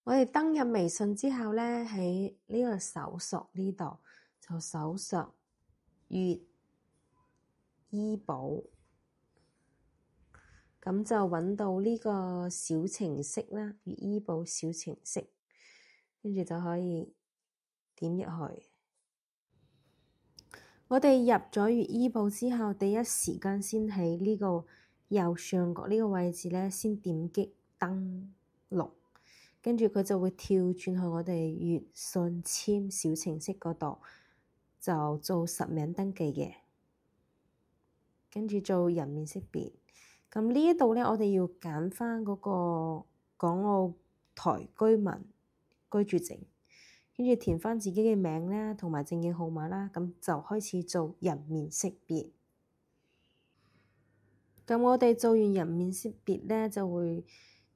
我哋登入微信之後咧，喺呢個搜索呢度就搜索粵醫保，咁就揾到呢個小程式啦，粵醫保小程式，跟住就可以點入去。我哋入咗粵醫保之後，第一時間先喺呢個右上角呢個位置咧，先點擊登錄。跟住佢就會跳轉去我哋粵信簽小程式嗰度，就做實名登記嘅。跟住做人面識別。咁呢一度咧，我哋要揀翻嗰個港澳台居民居住證，跟住填翻自己嘅名啦，同埋證件號碼啦，咁就開始做人面識別。咁我哋做完人面識別咧，就會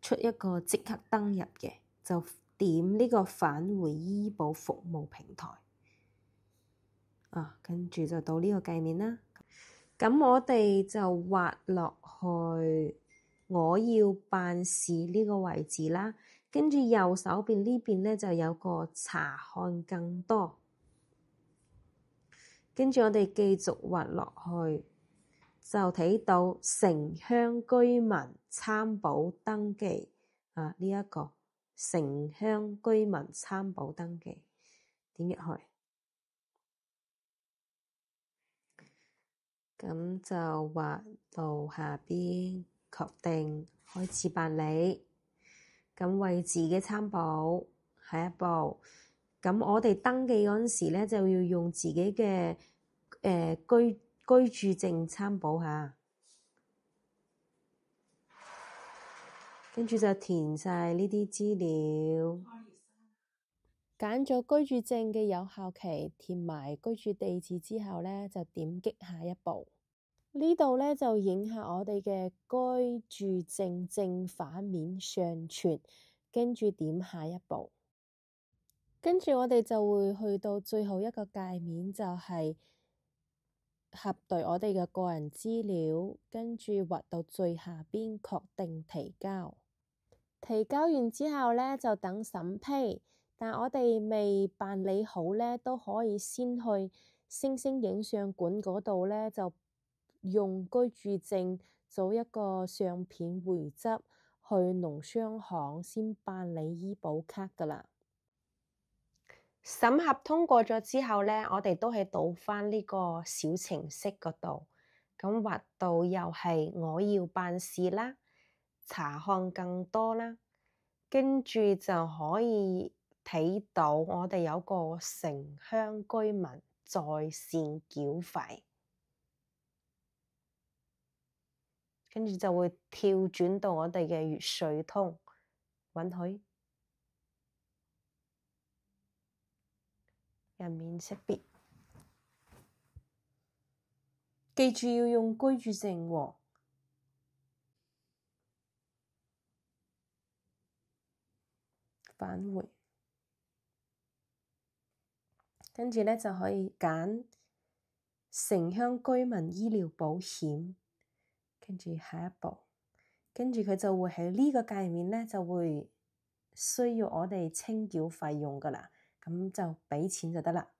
出一個即刻登入嘅，就點呢個返回醫保服務平台。跟住就到呢個界面啦。咁我哋就滑落去我要辦事呢個位置啦，跟住右手邊呢邊咧就有個查看更多，跟住我哋繼續滑落去，就睇到城鄉居民參保登記呢一個城鄉居民參保登記，點入去，咁就滑到下邊確定開始辦理，咁為自己參保下一步。咁我哋登記嗰陣時咧，就要用自己嘅居住證參保下，跟住就填晒呢啲資料，揀咗居住證嘅有效期，填埋居住地址之後咧，就點擊下一步。呢度咧就影下我哋嘅居住證正反面上傳，跟住點下一步。跟住我哋就會去到最後一個界面，就係核對我哋嘅個人資料，跟住滑到最下邊確定提交。提交完之後咧，就等審批。但我哋未辦理好咧，都可以先去星星影相館嗰度咧，就用居住證做一個相片回執，去農商行先辦理醫保卡噶啦。審核通過咗之後咧，我哋都係倒翻呢個小程式嗰度，咁滑到又係我要辦事啦，查看更多啦，跟住就可以睇到我哋有個城鄉居民在線繳費，跟住就會跳轉到我哋嘅粵稅通，允許人面識別，記住要用居住證喎。返回，跟住咧就可以揀城鄉居民醫療保險，跟住下一步，跟住佢就會喺呢個界面咧就會需要我哋清繳費用噶啦，咁就畀錢就得啦。